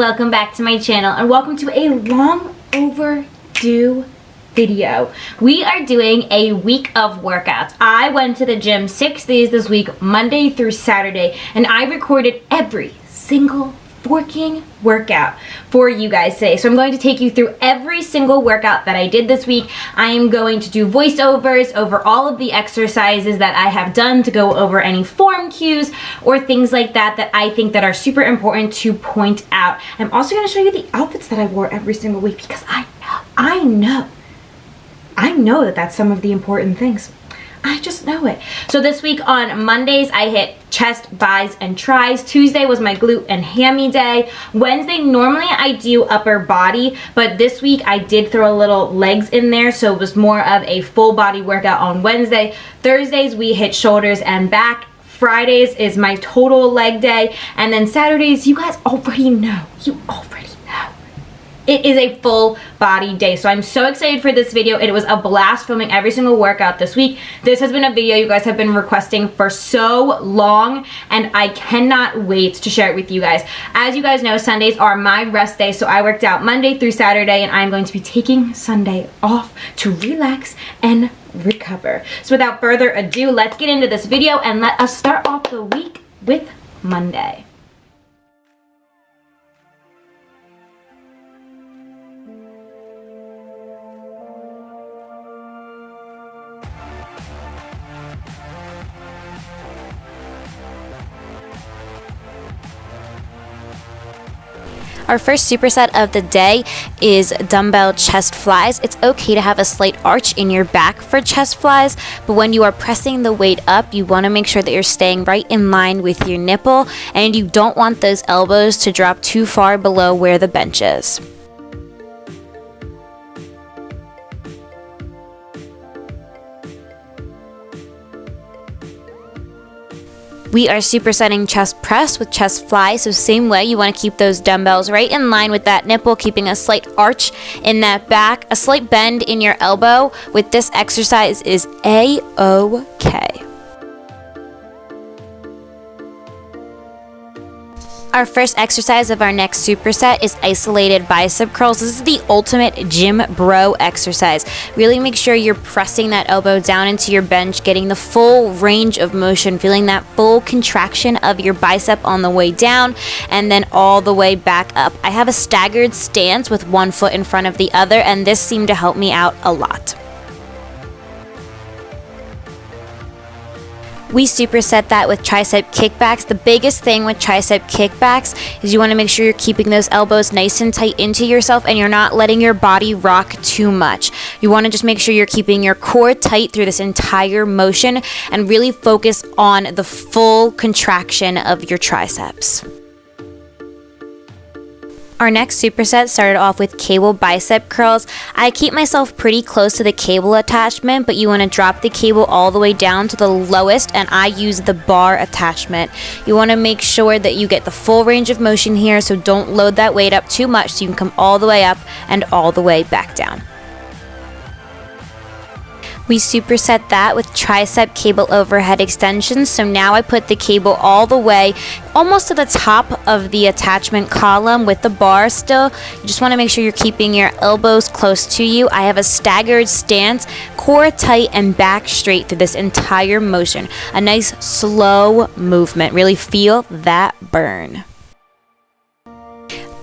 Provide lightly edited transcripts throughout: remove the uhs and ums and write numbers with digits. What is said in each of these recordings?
welcome back to my channel and welcome to a long overdue video. We are doing a week of workouts. I went to the gym 6 days this week, Monday through Saturday, and I recorded every single working workout for you guys today. So I'm going to take you through every single workout that I did this week. I am going to do voiceovers over all of the exercises that I have done to go over any form cues or things like that that I think that are super important to point out. I'm also going to show you the outfits that I wore every single week because I know that that's some of the important things. I just know it. So this week on Mondays, I hit chest, buys, and tries. Tuesday was my glute and hammy day. Wednesday, normally I do upper body, but this week I did throw a little legs in there, so it was more of a full body workout on Wednesday. Thursdays, we hit shoulders and back. Fridays is my total leg day. And then Saturdays, you guys already know. It is a full body day. So I'm so excited for this video. It was a blast filming every single workout this week. This has been a video you guys have been requesting for so long, and I cannot wait to share it with you guys. As you guys know, Sundays are my rest day, so I worked out Monday through Saturday, and I'm going to be taking Sunday off to relax and recover. So without further ado, let's get into this video and let us start off the week with Monday. Our first superset of the day is dumbbell chest flies. It's okay to have a slight arch in your back for chest flies, but when you are pressing the weight up, you want to make sure that you're staying right in line with your nipple, and you don't want those elbows to drop too far below where the bench is. We are supersetting chest press with chest fly, so same way, you want to keep those dumbbells right in line with that nipple, keeping a slight arch in that back. A slight bend in your elbow with this exercise is A-OK. Our first exercise of our next superset is isolated bicep curls. This is the ultimate gym bro exercise. Really make sure you're pressing that elbow down into your bench, getting the full range of motion, feeling that full contraction of your bicep on the way down and then all the way back up. I have a staggered stance with one foot in front of the other, and this seemed to help me out a lot. We superset that with tricep kickbacks. The biggest thing with tricep kickbacks is you want to make sure you're keeping those elbows nice and tight into yourself and you're not letting your body rock too much. You want to just make sure you're keeping your core tight through this entire motion and really focus on the full contraction of your triceps. Our next superset started off with cable bicep curls. I keep myself pretty close to the cable attachment, but you want to drop the cable all the way down to the lowest, and I use the bar attachment. You want to make sure that you get the full range of motion here, so don't load that weight up too much so you can come all the way up and all the way back down. We superset that with tricep cable overhead extensions. So now I put the cable all the way almost to the top of the attachment column with the bar still. You just want to make sure you're keeping your elbows close to you. I have a staggered stance, core tight and back straight through this entire motion. A nice slow movement. Really feel that burn.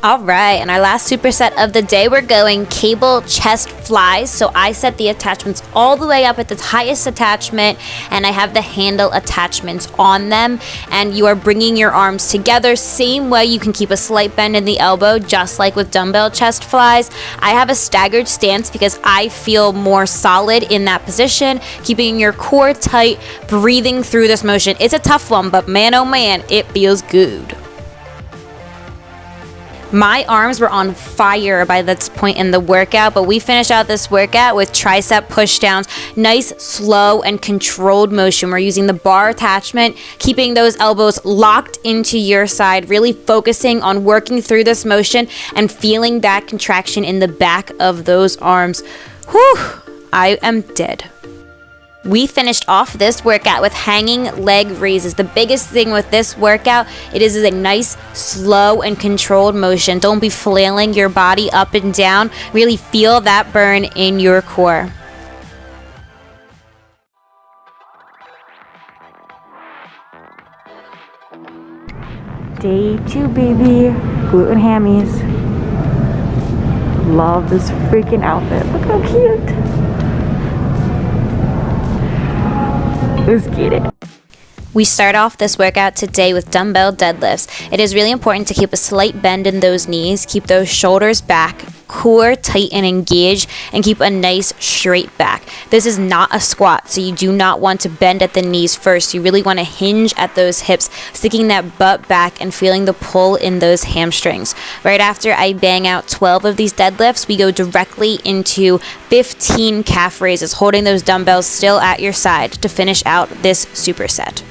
Alright, and our last superset of the day, we're going cable chest flies. So I set the attachments all the way up at the highest attachment, and I have the handle attachments on them, and you are bringing your arms together. Same way, you can keep a slight bend in the elbow, just like with dumbbell chest flies. I have a staggered stance because I feel more solid in that position, keeping your core tight, breathing through this motion. It's a tough one, but man oh man, it feels good. My arms were on fire by this point in the workout, but we finished out this workout with tricep pushdowns. Nice, slow, and controlled motion. We're using the bar attachment, keeping those elbows locked into your side, really focusing on working through this motion and feeling that contraction in the back of those arms. Whew, I am dead. We finished off this workout with hanging leg raises. The biggest thing with this workout, it is a nice, slow, and controlled motion. Don't be flailing your body up and down. Really feel that burn in your core. Day 2, baby. Glute and hammies. Love this freaking outfit. Look how cute. Let's get it. We start off this workout today with dumbbell deadlifts. It is really important to keep a slight bend in those knees, keep those shoulders back, core tight and engaged, and keep a nice straight back. This is not a squat, so you do not want to bend at the knees first. You really want to hinge at those hips, sticking that butt back and feeling the pull in those hamstrings. Right after I bang out 12 of these deadlifts, we go directly into 15 calf raises, holding those dumbbells still at your side to finish out this superset.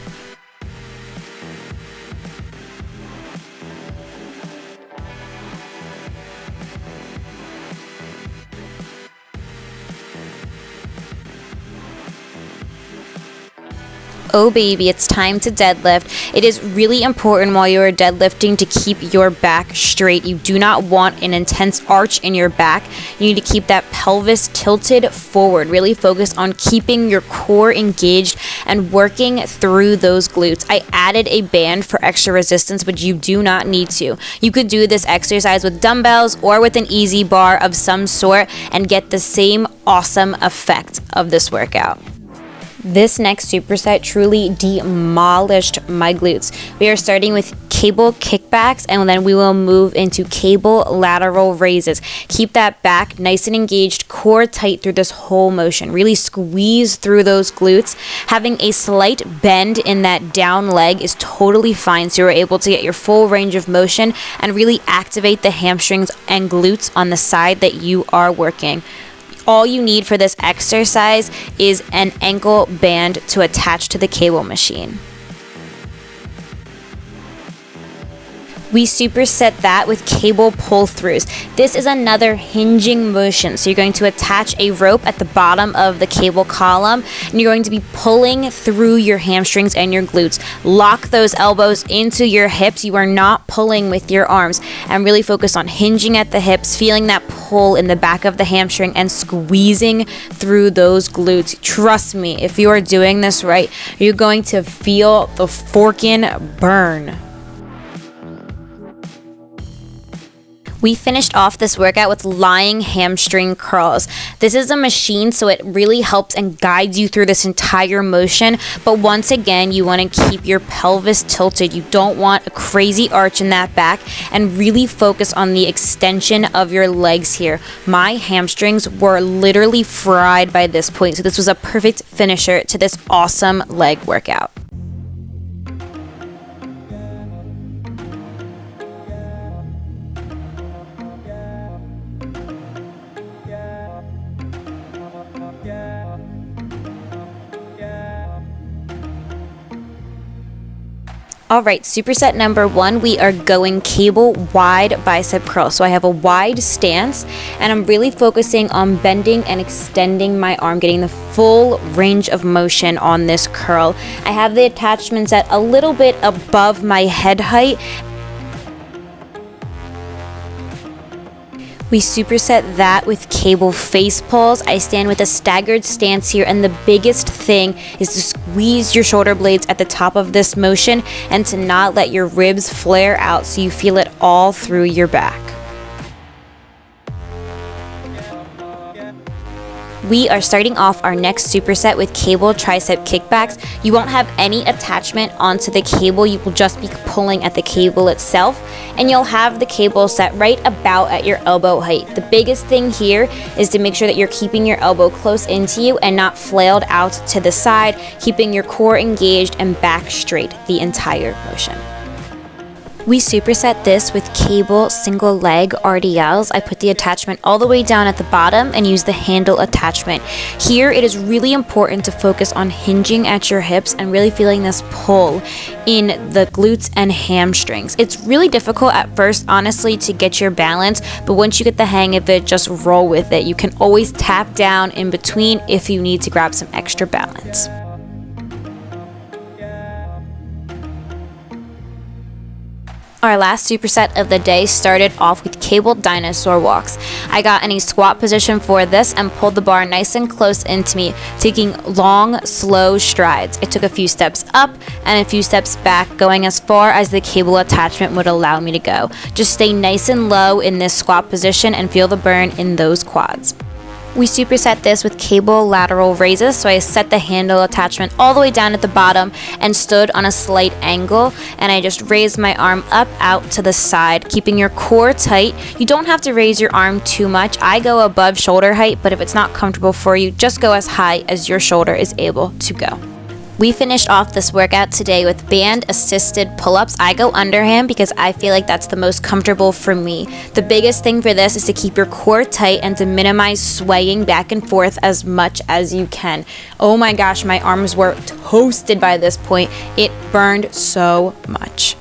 Oh baby, it's time to deadlift. It is really important while you are deadlifting to keep your back straight. You do not want an intense arch in your back. You need to keep that pelvis tilted forward. Really focus on keeping your core engaged and working through those glutes. I added a band for extra resistance, but you do not need to. You could do this exercise with dumbbells or with an easy bar of some sort and get the same awesome effect of this workout. This next superset truly demolished my glutes. We are starting with cable kickbacks, and then we will move into cable lateral raises. Keep that back nice and engaged, core tight through this whole motion. Really squeeze through those glutes. Having a slight bend in that down leg is totally fine, so you're able to get your full range of motion and really activate the hamstrings and glutes on the side that you are working. All you need for this exercise is an ankle band to attach to the cable machine. We superset that with cable pull-throughs. This is another hinging motion. So you're going to attach a rope at the bottom of the cable column, and you're going to be pulling through your hamstrings and your glutes. Lock those elbows into your hips. You are not pulling with your arms. And really focus on hinging at the hips, feeling that pull in the back of the hamstring, and squeezing through those glutes. Trust me, if you are doing this right, you're going to feel the forkin' burn. We finished off this workout with lying hamstring curls. This is a machine, so it really helps and guides you through this entire motion. But once again, you want to keep your pelvis tilted. You don't want a crazy arch in that back, and really focus on the extension of your legs here. My hamstrings were literally fried by this point, so this was a perfect finisher to this awesome leg workout. Alright, superset number 1, we are going cable wide bicep curl. So I have a wide stance, and I'm really focusing on bending and extending my arm, getting the full range of motion on this curl. I have the attachments at a little bit above my head height. We superset that with cable face pulls. I stand with a staggered stance here, and the biggest thing is to squeeze your shoulder blades at the top of this motion and to not let your ribs flare out so you feel it all through your back. We are starting off our next superset with cable tricep kickbacks. You won't have any attachment onto the cable. You will just be pulling at the cable itself, and you'll have the cable set right about at your elbow height. The biggest thing here is to make sure that you're keeping your elbow close into you and not flailed out to the side, keeping your core engaged and back straight the entire motion. We superset this with Cable Single Leg RDLs. I put the attachment all the way down at the bottom and use the handle attachment. Here it is really important to focus on hinging at your hips and really feeling this pull in the glutes and hamstrings. It's really difficult at first, honestly, to get your balance, but once you get the hang of it, just roll with it. You can always tap down in between if you need to grab some extra balance. Our last superset of the day started off with cable dinosaur walks. I got in a squat position for this and pulled the bar nice and close into me, taking long, slow strides. I took a few steps up and a few steps back, going as far as the cable attachment would allow me to go. Just stay nice and low in this squat position and feel the burn in those quads. We superset this with Cable Lateral Raises, so I set the handle attachment all the way down at the bottom and stood on a slight angle, and I just raised my arm up out to the side, keeping your core tight. You don't have to raise your arm too much. I go above shoulder height, but if it's not comfortable for you, just go as high as your shoulder is able to go. We finished off this workout today with band assisted pull-ups. I go underhand because I feel like that's the most comfortable for me. The biggest thing for this is to keep your core tight and to minimize swaying back and forth as much as you can. Oh my gosh, my arms were toasted by this point. It burned so much.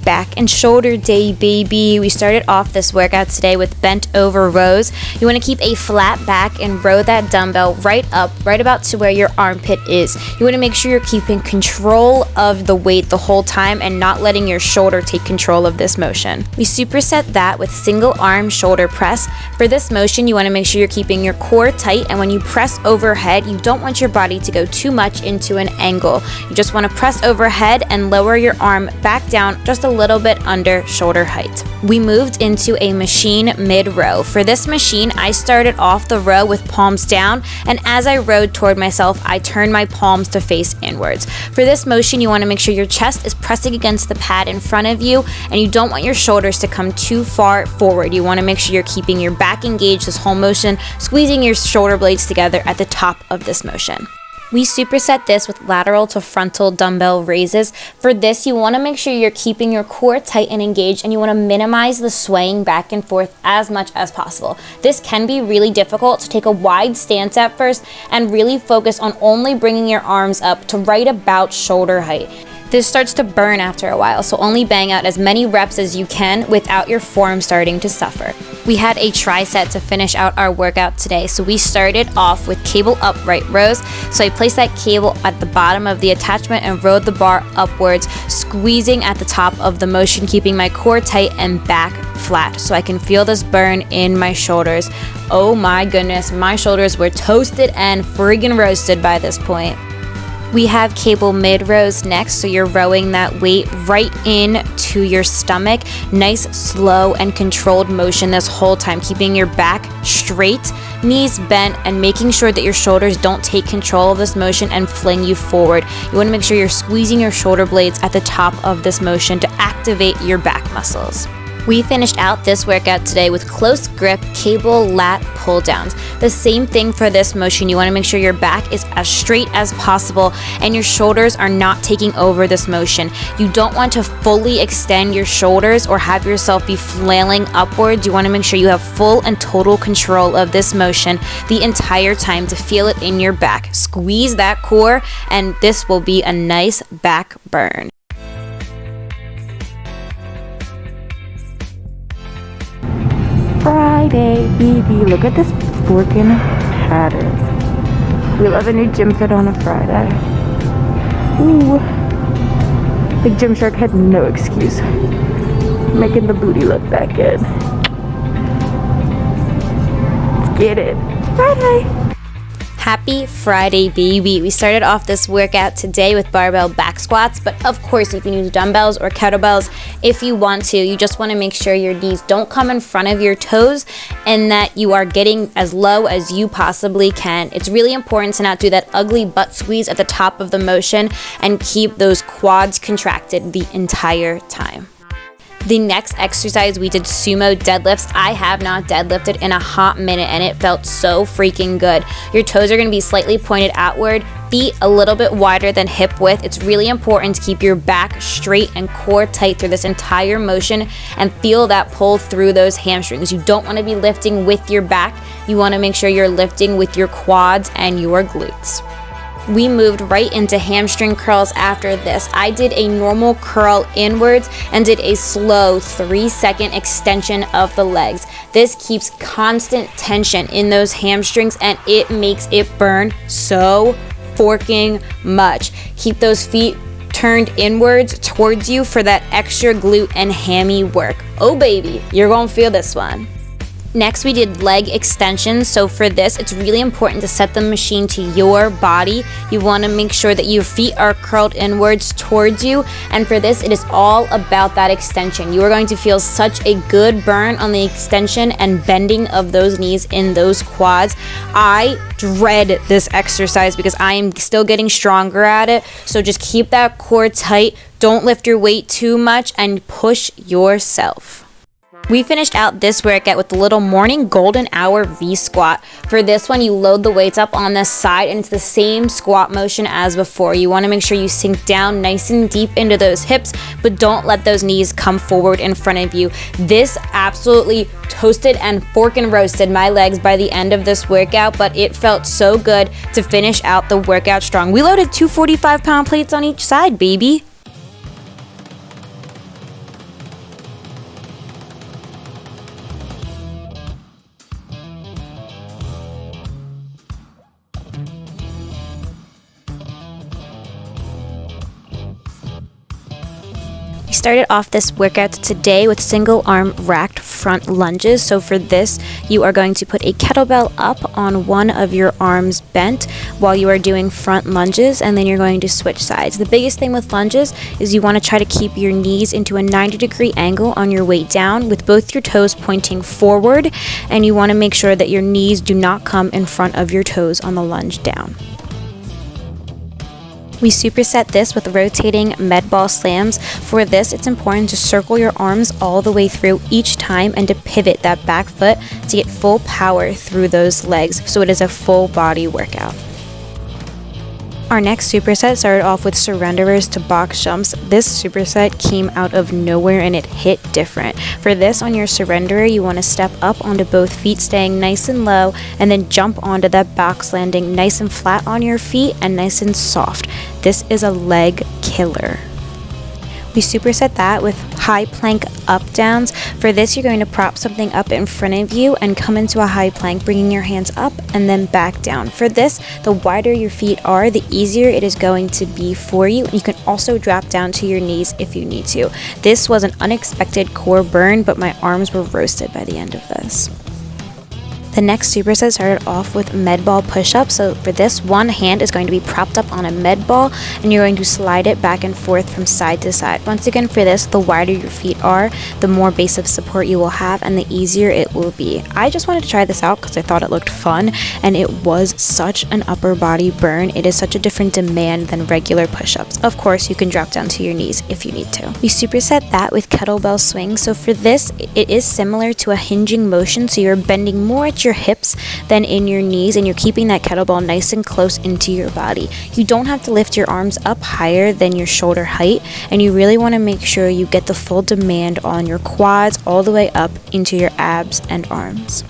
Back and shoulder day, baby. We started off this workout today with bent over rows. You want to keep a flat back and row that dumbbell right up, right about to where your armpit is. You want to make sure you're keeping control of the weight the whole time and not letting your shoulder take control of this motion. We superset that with single arm shoulder press. For this motion, you want to make sure you're keeping your core tight, and when you press overhead, you don't want your body to go too much into an angle. You just want to press overhead and lower your arm back down just a little bit under shoulder height. We moved into a machine mid-row. For this machine, I started off the row with palms down, and as I rowed toward myself, I turned my palms to face inwards. For this motion, you want to make sure your chest is pressing against the pad in front of you, and you don't want your shoulders to come too far forward. You want to make sure you're keeping your back engaged this whole motion, squeezing your shoulder blades together at the top of this motion. We superset this with lateral to frontal dumbbell raises. For this, you want to make sure you're keeping your core tight and engaged, and you want to minimize the swaying back and forth as much as possible. This can be really difficult, so take a wide stance at first and really focus on only bringing your arms up to right about shoulder height. This starts to burn after a while, so only bang out as many reps as you can without your form starting to suffer. We had a tri-set to finish out our workout today, so we started off with cable upright rows. So I placed that cable at the bottom of the attachment and rode the bar upwards, squeezing at the top of the motion, keeping my core tight and back flat so I can feel this burn in my shoulders. Oh my goodness, my shoulders were toasted and friggin' roasted by this point. We have cable mid rows next, so you're rowing that weight right in to your stomach. Nice, slow, and controlled motion this whole time, keeping your back straight, knees bent, and making sure that your shoulders don't take control of this motion and fling you forward. You want to make sure you're squeezing your shoulder blades at the top of this motion to activate your back muscles. We finished out this workout today with close grip cable lat pull downs. The same thing for this motion. You want to make sure your back is as straight as possible and your shoulders are not taking over this motion. You don't want to fully extend your shoulders or have yourself be flailing upwards. You want to make sure you have full and total control of this motion the entire time to feel it in your back. Squeeze that core, and this will be a nice back burn. Friday, baby. Look at this freaking pattern. We love a new gym fit on a Friday. Ooh. The Gymshark had no excuse. Making the booty look that good. Let's get it. Friday. Happy Friday, baby. We started off this workout today with barbell back squats, but of course you can use dumbbells or kettlebells if you want to. You just want to make sure your knees don't come in front of your toes and that you are getting as low as you possibly can. It's really important to not do that ugly butt squeeze at the top of the motion and keep those quads contracted the entire time. The next exercise, we did sumo deadlifts. I have not deadlifted in a hot minute and it felt so freaking good. Your toes are gonna be slightly pointed outward, feet a little bit wider than hip width. It's really important to keep your back straight and core tight through this entire motion and feel that pull through those hamstrings. You don't wanna be lifting with your back. You wanna make sure you're lifting with your quads and your glutes. We moved right into hamstring curls after this. I did a normal curl inwards and did a slow 3-second extension of the legs. This keeps constant tension in those hamstrings and it makes it burn so forking much. Keep those feet turned inwards towards you for that extra glute and hammy work. Oh baby, you're gonna feel this one. Next, we did leg extensions. So for this, it's really important to set the machine to your body. You want to make sure that your feet are curled inwards towards you. And for this, it is all about that extension. You are going to feel such a good burn on the extension and bending of those knees in those quads. I dread this exercise because I am still getting stronger at it. So just keep that core tight. Don't lift your weight too much and push yourself. We finished out this workout with the little morning golden hour V squat. For this one, you load the weights up on this side and it's the same squat motion as before. You want to make sure you sink down nice and deep into those hips, but don't let those knees come forward in front of you. This absolutely toasted and fork and roasted my legs by the end of this workout, but it felt so good to finish out the workout strong. We loaded 2 45-pound plates on each side, baby. Started off this workout today with single arm racked front lunges. So for this, you are going to put a kettlebell up on one of your arms bent while you are doing front lunges, and then you're going to switch sides. The biggest thing with lunges is you want to try to keep your knees into a 90-degree angle on your way down with both your toes pointing forward, and you want to make sure that your knees do not come in front of your toes on the lunge down. We superset this with rotating med ball slams. For this, it's important to circle your arms all the way through each time and to pivot that back foot to get full power through those legs, so it is a full body workout. Our next superset started off with surrenderers to box jumps. This superset came out of nowhere and it hit different. For this, on your surrenderer, you want to step up onto both feet, staying nice and low, and then jump onto that box landing nice and flat on your feet and nice and soft. This is a leg killer. We superset that with high plank up downs. For this, you're going to prop something up in front of you and come into a high plank, bringing your hands up and then back down. For this, the wider your feet are, the easier it is going to be for you. You can also drop down to your knees if you need to. This was an unexpected core burn, but my arms were roasted by the end of this. The next superset started off with med ball push-ups. So for this, one hand is going to be propped up on a med ball and you're going to slide it back and forth from side to side. Once again, for this, the wider your feet are, the more base of support you will have and the easier it will be. I just wanted to try this out because I thought it looked fun, and it was such an upper body burn. It is such a different demand than regular push-ups. Of course, you can drop down to your knees if you need to. We superset that with kettlebell swing. So for this, it is similar to a hinging motion. So you're bending more at your hips than in your knees, and you're keeping that kettlebell nice and close into your body. You don't have to lift your arms up higher than your shoulder height, and you really want to make sure you get the full demand on your quads all the way up into your abs and arms.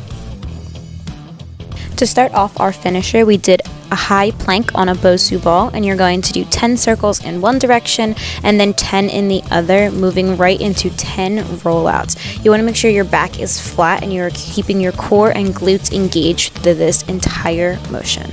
To start off our finisher, we did a high plank on a Bosu ball, and you're going to do 10 circles in one direction and then 10 in the other, moving right into 10 rollouts. You want to make sure your back is flat and you're keeping your core and glutes engaged through this entire motion.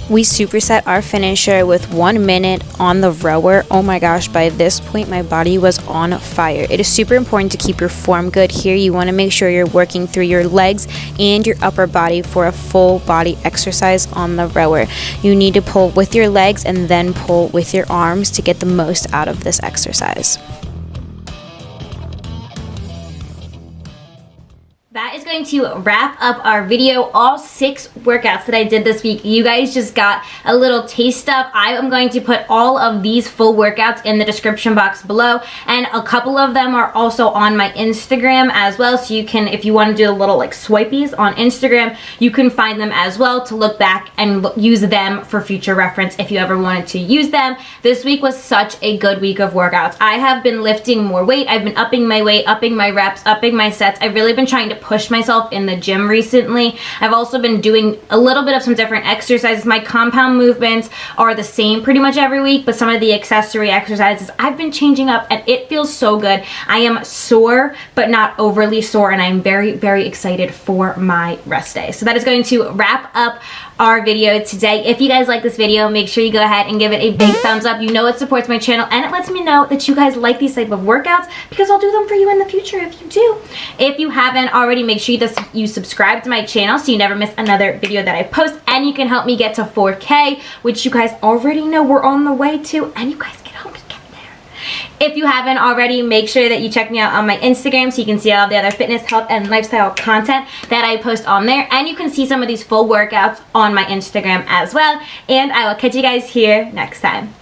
We superset our finisher with 1 minute on the rower. Oh my gosh, by this point my body was on fire. It is super important to keep your form good here. You want to make sure you're working through your legs and your upper body for a full body exercise on the rower. You need to pull with your legs and then pull with your arms to get the most out of this exercise. That is going to wrap up our video. All 6 workouts that I did this week, you guys just got a little taste of. I am going to put all of these full workouts in the description box below, and a couple of them are also on my Instagram as well, so you can, if you want to do a little like swipies on Instagram, you can find them as well to look back and use them for future reference if you ever wanted to use them. This week was such a good week of workouts. I have been lifting more weight. I've been upping my weight, upping my reps, upping my sets. I've really been trying to push myself in the gym recently. I've also been doing a little bit of some different exercises. My compound movements are the same pretty much every week, but some of the accessory exercises I've been changing up, and it feels so good. I am sore, but not overly sore, and I'm very, very excited for my rest day. So that is going to wrap up our video today. If you guys like this video, make sure you go ahead and give it a big thumbs up. You know it supports my channel, and it lets me know that you guys like these type of workouts, because I'll do them for you in the future if you do. If you haven't already, make sure you subscribe to my channel so you never miss another video that I post, and you can help me get to 4K, which you guys already know we're on the way to, and you guys can help me get there. If you haven't already, make sure that you check me out on my Instagram so you can see all the other fitness, health, and lifestyle content that I post on there, and you can see some of these full workouts on my Instagram as well, and I will catch you guys here next time.